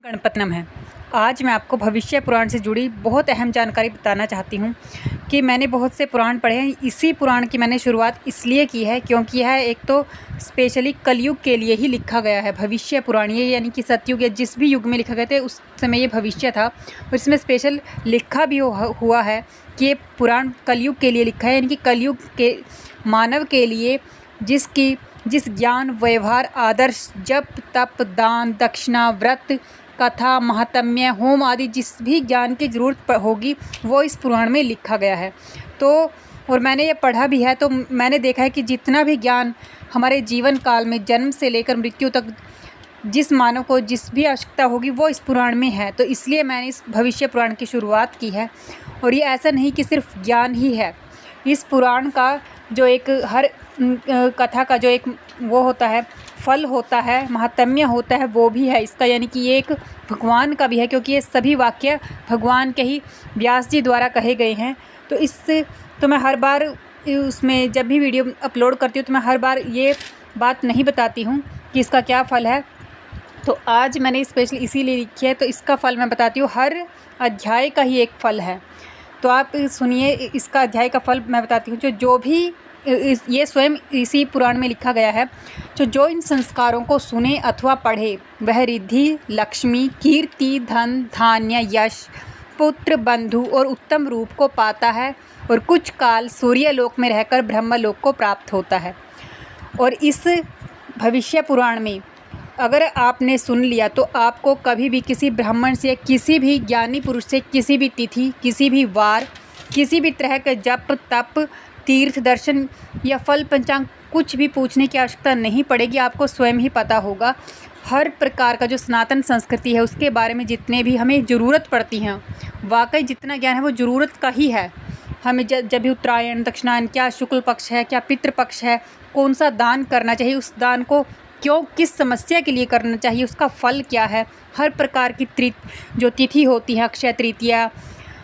गणपत नम है। आज मैं आपको भविष्य पुराण से जुड़ी बहुत अहम जानकारी बताना चाहती हूँ कि मैंने बहुत से पुराण पढ़े हैं। इसी पुराण की मैंने शुरुआत इसलिए की है क्योंकि यह एक तो स्पेशली कलयुग के लिए ही लिखा गया है। भविष्य पुराण ये यानी कि सतयुग या जिस भी युग में लिखा गया था उस समय ये भविष्य था और इसमें स्पेशल लिखा भी हुआ है कि ये पुराण कलयुग के लिए लिखा है, यानी कि कलयुग के मानव के लिए जिस ज्ञान, व्यवहार, आदर्श, जप, तप, दान, दक्षिणा, व्रत, कथा, महात्म्य, होम आदि जिस भी ज्ञान की ज़रूरत होगी वो इस पुराण में लिखा गया है। तो और मैंने ये पढ़ा भी है, तो मैंने देखा है कि जितना भी ज्ञान हमारे जीवन काल में जन्म से लेकर मृत्यु तक जिस मानव को जिस भी आवश्यकता होगी वो इस पुराण में है। तो इसलिए मैंने इस भविष्य पुराण की शुरुआत की है। और ये ऐसा नहीं कि सिर्फ ज्ञान ही है, इस पुराण का जो एक हर कथा का जो एक वो होता है, फल होता है, महात्म्य होता है, वो भी है इसका, यानी कि ये एक भगवान का भी है क्योंकि ये सभी वाक्य भगवान के ही व्यास जी द्वारा कहे गए हैं। तो इससे तो मैं हर बार उसमें जब भी वीडियो अपलोड करती हूँ तो मैं हर बार ये बात नहीं बताती हूँ कि इसका क्या फल है। तो आज मैंने स्पेशली इसीलिए लिखी है, तो इसका फल मैं बताती हूँ। हर अध्याय का ही एक फल है, तो आप सुनिए इसका अध्याय का फल मैं बताती हूँ। जो भी ये स्वयं इसी पुराण में लिखा गया है, जो इन संस्कारों को सुने अथवा पढ़े वह रिद्धि, लक्ष्मी, कीर्ति, धन, धान्य, यश, पुत्र, बंधु और उत्तम रूप को पाता है और कुछ काल सूर्यलोक में रहकर ब्रह्मलोक को प्राप्त होता है। और इस भविष्य पुराण में अगर आपने सुन लिया तो आपको कभी भी किसी ब्राह्मण से, किसी भी ज्ञानी पुरुष से, किसी भी तिथि, किसी भी वार, किसी भी तरह के जप, तप, तीर्थ दर्शन या फल पंचांग कुछ भी पूछने की आवश्यकता नहीं पड़ेगी। आपको स्वयं ही पता होगा। हर प्रकार का जो सनातन संस्कृति है उसके बारे में जितने भी हमें ज़रूरत पड़ती हैं, वाकई जितना ज्ञान है वो ज़रूरत का ही है। हमें जब भी उत्तरायण, दक्षिणायन, क्या शुक्ल पक्ष है, क्या पितृपक्ष है, कौन सा दान करना चाहिए, उस दान को क्यों, किस समस्या के लिए करना चाहिए, उसका फल क्या है, हर प्रकार की जो तिथि होती है, अक्षय तृतीया,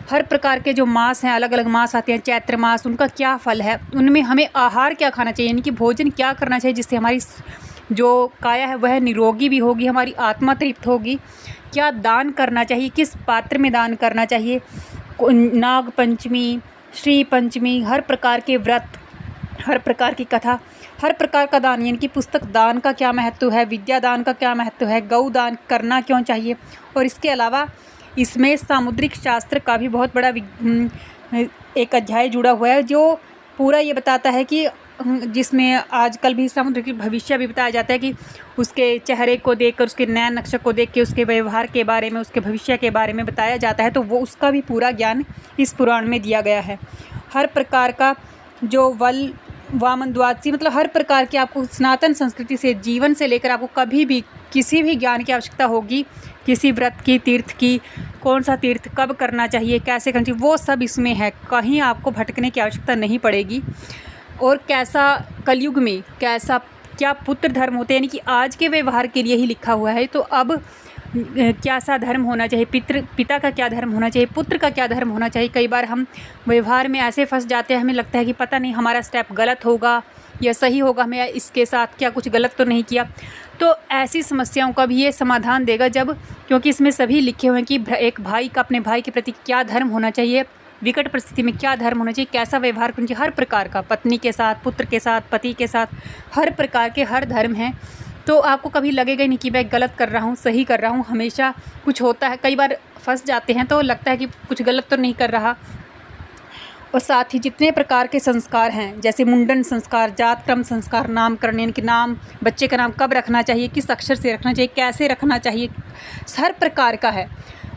हर प्रकार के जो मास हैं, अलग अलग मास आते हैं, चैत्र मास, उनका क्या फल है, उनमें हमें आहार क्या खाना चाहिए, यानी कि भोजन क्या करना चाहिए जिससे हमारी जो काया है वह निरोगी भी होगी, हमारी आत्मा तृप्त होगी, क्या दान करना चाहिए, किस पात्र में दान करना चाहिए, नाग पंचमी, श्री पंचमी, हर प्रकार के व्रत, हर प्रकार की कथा, हर प्रकार का दान, यानी कि पुस्तक दान का क्या महत्व है, विद्या दान का क्या महत्व है, गौ दान करना क्यों चाहिए। और इसके अलावा इसमें सामुद्रिक शास्त्र का भी बहुत बड़ा एक अध्याय जुड़ा हुआ है जो पूरा ये बताता है कि जिसमें आजकल भी सामुद्रिक भविष्य भी बताया जाता है कि उसके चेहरे को देखकर, उसके नयन नक्शे को देख के उसके व्यवहार के बारे में, उसके भविष्य के बारे में बताया जाता है। तो वो उसका भी पूरा ज्ञान इस पुराण में दिया गया है। हर प्रकार का जो वल, वामन, द्वादशी, मतलब हर प्रकार की आपको सनातन संस्कृति से, जीवन से लेकर आपको कभी भी किसी भी ज्ञान की आवश्यकता होगी, किसी व्रत की, तीर्थ की, कौन सा तीर्थ कब करना चाहिए, कैसे करना चाहिए, वो सब इसमें है। कहीं आपको भटकने की आवश्यकता नहीं पड़ेगी। और कैसा कलयुग में क्या पुत्र धर्म होते हैं, यानी कि आज के व्यवहार के लिए ही लिखा हुआ है। तो अब क्या सा धर्म होना चाहिए, पिता का क्या धर्म होना चाहिए, पुत्र का क्या धर्म होना चाहिए। कई बार हम व्यवहार में ऐसे फंस जाते हैं, हमें लगता है कि पता नहीं हमारा स्टेप गलत होगा या सही होगा, हमें इसके साथ क्या कुछ गलत तो नहीं किया। तो ऐसी समस्याओं का भी ये समाधान देगा, क्योंकि इसमें सभी लिखे हुए हैं कि एक भाई का अपने भाई के प्रति क्या धर्म होना चाहिए, विकट परिस्थिति में क्या धर्म होना चाहिए, कैसा व्यवहार करना चाहिए, हर प्रकार का, पत्नी के साथ, पुत्र के साथ, पति के साथ, हर प्रकार के हर धर्म हैं। तो आपको कभी लगेगा नहीं कि मैं गलत कर रहा हूँ, सही कर रहा हूँ। हमेशा कुछ होता है, कई बार फंस जाते हैं तो लगता है कि कुछ गलत तो नहीं कर रहा। और साथ ही जितने प्रकार के संस्कार हैं, जैसे मुंडन संस्कार, जात क्रम संस्कार, नामकरण, यानी कि नाम, बच्चे का नाम कब रखना चाहिए, किस अक्षर से रखना चाहिए, कैसे रखना चाहिए, हर प्रकार का है।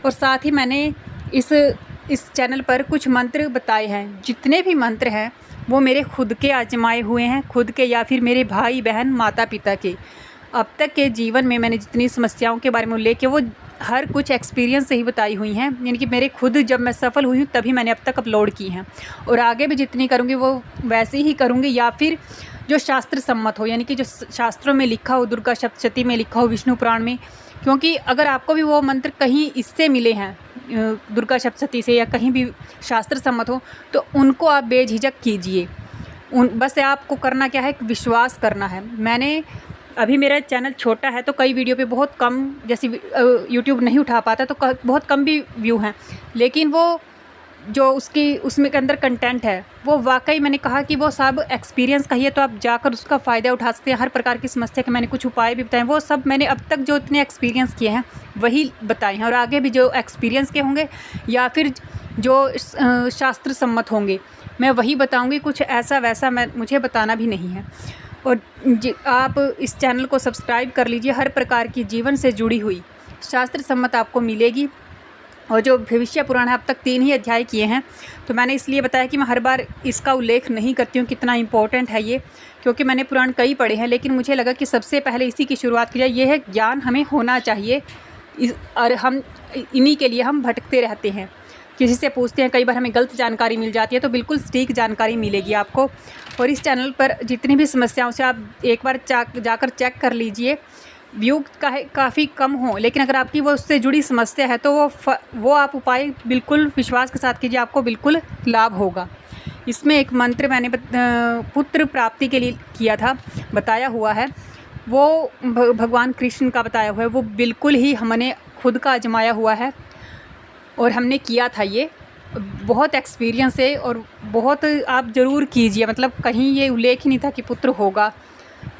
और साथ ही मैंने इस चैनल पर कुछ मंत्र बताए हैं। जितने भी मंत्र हैं वो मेरे खुद के आजमाए हुए हैं, खुद के या फिर मेरे भाई बहन, माता पिता के। अब तक के जीवन में मैंने जितनी समस्याओं के बारे में उल्लेख किया वो हर कुछ एक्सपीरियंस से ही बताई हुई हैं, यानी कि मेरे खुद जब मैं सफल हुई हूँ तभी मैंने अब तक अपलोड की हैं। और आगे भी जितनी करूँगी वो वैसे ही करूँगी, या फिर जो शास्त्र सम्मत हो, यानी कि जो शास्त्रों में लिखा हो, दुर्गा सप्तशती में लिखा हो, विष्णु पुराण में। क्योंकि अगर आपको भी वो मंत्र कहीं इससे मिले हैं, दुर्गा सप्तशती से, या कहीं भी शास्त्र सम्मत हो, तो उनको आप बेझिझक कीजिए। बस आपको करना क्या है, विश्वास करना है। मैंने अभी मेरा चैनल छोटा है तो कई वीडियो पे बहुत कम, जैसे यूट्यूब नहीं उठा पाता तो बहुत कम भी व्यू हैं, लेकिन वो जो उसमें के अंदर कंटेंट है वो वाकई मैंने कहा कि वो सब एक्सपीरियंस का ही है। तो आप जाकर उसका फ़ायदा उठा सकते हैं। हर प्रकार की समस्या के मैंने कुछ उपाय भी बताए, वो सब मैंने अब तक जो इतने एक्सपीरियंस किए हैं वही बताए हैं, और आगे भी जो एक्सपीरियंस के होंगे या फिर जो शास्त्र सम्मत होंगे मैं वही बताऊँगी। कुछ ऐसा वैसा मुझे बताना भी नहीं है। और आप इस चैनल को सब्सक्राइब कर लीजिए। हर प्रकार की जीवन से जुड़ी हुई शास्त्र सम्मत आपको मिलेगी। और जो भविष्य पुराण है, अब तक 3 ही अध्याय किए हैं, तो मैंने इसलिए बताया कि मैं हर बार इसका उल्लेख नहीं करती हूँ कितना इम्पोर्टेंट है ये, क्योंकि मैंने पुराण कई पढ़े हैं, लेकिन मुझे लगा कि सबसे पहले इसी की शुरुआत की जाए। ये है ज्ञान हमें होना चाहिए, और हम इन्हीं के लिए हम भटकते रहते हैं, किसी से पूछते हैं, कई बार हमें गलत जानकारी मिल जाती है। तो बिल्कुल सटीक जानकारी मिलेगी आपको। और इस चैनल पर जितनी भी समस्याओं से आप एक बार जाकर चेक कर लीजिए। व्यू काफ़ी कम हो, लेकिन अगर आपकी वो उससे जुड़ी समस्या है तो वो आप उपाय बिल्कुल विश्वास के साथ कीजिए, आपको बिल्कुल लाभ होगा। इसमें एक मंत्र मैंने पुत्र प्राप्ति के लिए किया था, बताया हुआ है, वो भगवान कृष्ण का बताया हुआ है। वो बिल्कुल ही हमने खुद का आजमाया हुआ है और हमने किया था। ये बहुत एक्सपीरियंस है और बहुत आप ज़रूर कीजिए। मतलब कहीं ये उल्लेख ही नहीं था कि पुत्र होगा,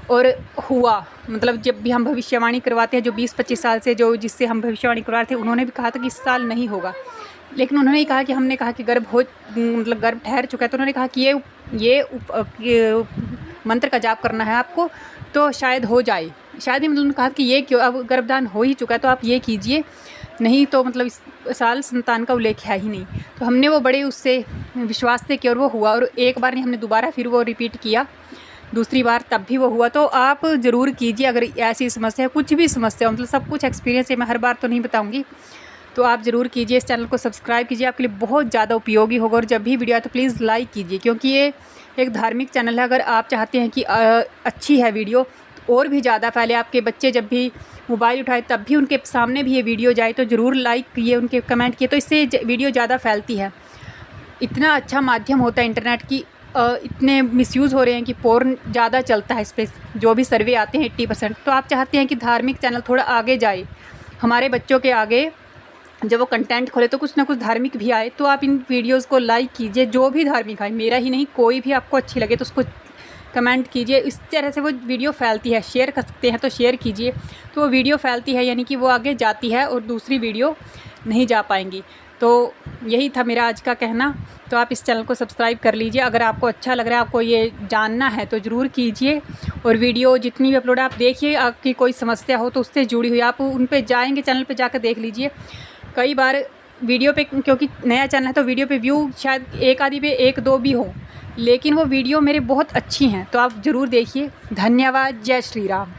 और हुआ। मतलब जब भी हम भविष्यवाणी करवाते हैं, जो 20-25 साल से जिससे हम भविष्यवाणी करवा रहे थे, उन्होंने भी कहा था कि इस साल नहीं होगा, लेकिन उन्होंने ही कहा कि हमने कहा कि गर्भ ठहर चुका है, तो उन्होंने कहा कि ये मंत्र का जाप करना है आपको, तो शायद हो जाए। शायद ही, मतलब उन्होंने कहा कि ये क्यों, अब गर्भदान हो ही चुका है तो आप ये कीजिए, नहीं तो मतलब इस साल संतान का उल्लेख है ही नहीं। तो हमने वो बड़े उससे विश्वास से किया और वो हुआ। और एक बार नहीं, हमने दोबारा फिर वो रिपीट किया, दूसरी बार, तब भी वो हुआ। तो आप ज़रूर कीजिए अगर ऐसी समस्या है, कुछ भी समस्या हो, मतलब सब कुछ एक्सपीरियंस है, मैं हर बार तो नहीं बताऊंगी। तो आप ज़रूर कीजिए, इस चैनल को सब्सक्राइब कीजिए, आपके लिए बहुत ज़्यादा उपयोगी होगा। और जब भी वीडियो आए तो प्लीज़ लाइक कीजिए, क्योंकि ये एक धार्मिक चैनल है। अगर आप चाहते हैं कि अच्छी है वीडियो, और भी ज़्यादा फैले, आपके बच्चे जब भी मोबाइल उठाए तब भी उनके सामने भी ये वीडियो जाए, तो ज़रूर लाइक किए, उनके कमेंट किए, तो इससे वीडियो ज़्यादा फैलती है। इतना अच्छा माध्यम होता है इंटरनेट की, इतने मिसयूज़ हो रहे हैं कि पोर्न ज़्यादा चलता है इस पर, जो भी सर्वे आते हैं 80%। तो आप चाहते हैं कि धार्मिक चैनल थोड़ा आगे जाए, हमारे बच्चों के आगे जब वो कंटेंट खोले तो कुछ ना कुछ धार्मिक भी आए। तो आप इन वीडियोस को लाइक कीजिए, जो भी धार्मिक आए, मेरा ही नहीं, कोई भी आपको अच्छी लगे तो उसको कमेंट कीजिए। इस तरह से वो वीडियो फैलती है। शेयर कर सकते हैं तो शेयर कीजिए, तो वो वीडियो फैलती है, यानी कि वो आगे जाती है और दूसरी वीडियो नहीं जा पाएंगी। तो यही था मेरा आज का कहना। तो आप इस चैनल को सब्सक्राइब कर लीजिए। अगर आपको अच्छा लग रहा है, आपको ये जानना है, तो ज़रूर कीजिए। और वीडियो जितनी भी अपलोड आप देखिए, आपकी कोई समस्या हो तो उससे जुड़ी हुई आप उन पे जाएंगे, चैनल पे जाकर देख लीजिए। कई बार वीडियो पे, क्योंकि नया चैनल है तो वीडियो पे व्यू शायद एक आधी पे 1-2 भी हो, लेकिन वो वीडियो मेरे बहुत अच्छी हैं, तो आप ज़रूर देखिए। धन्यवाद। जय श्री राम।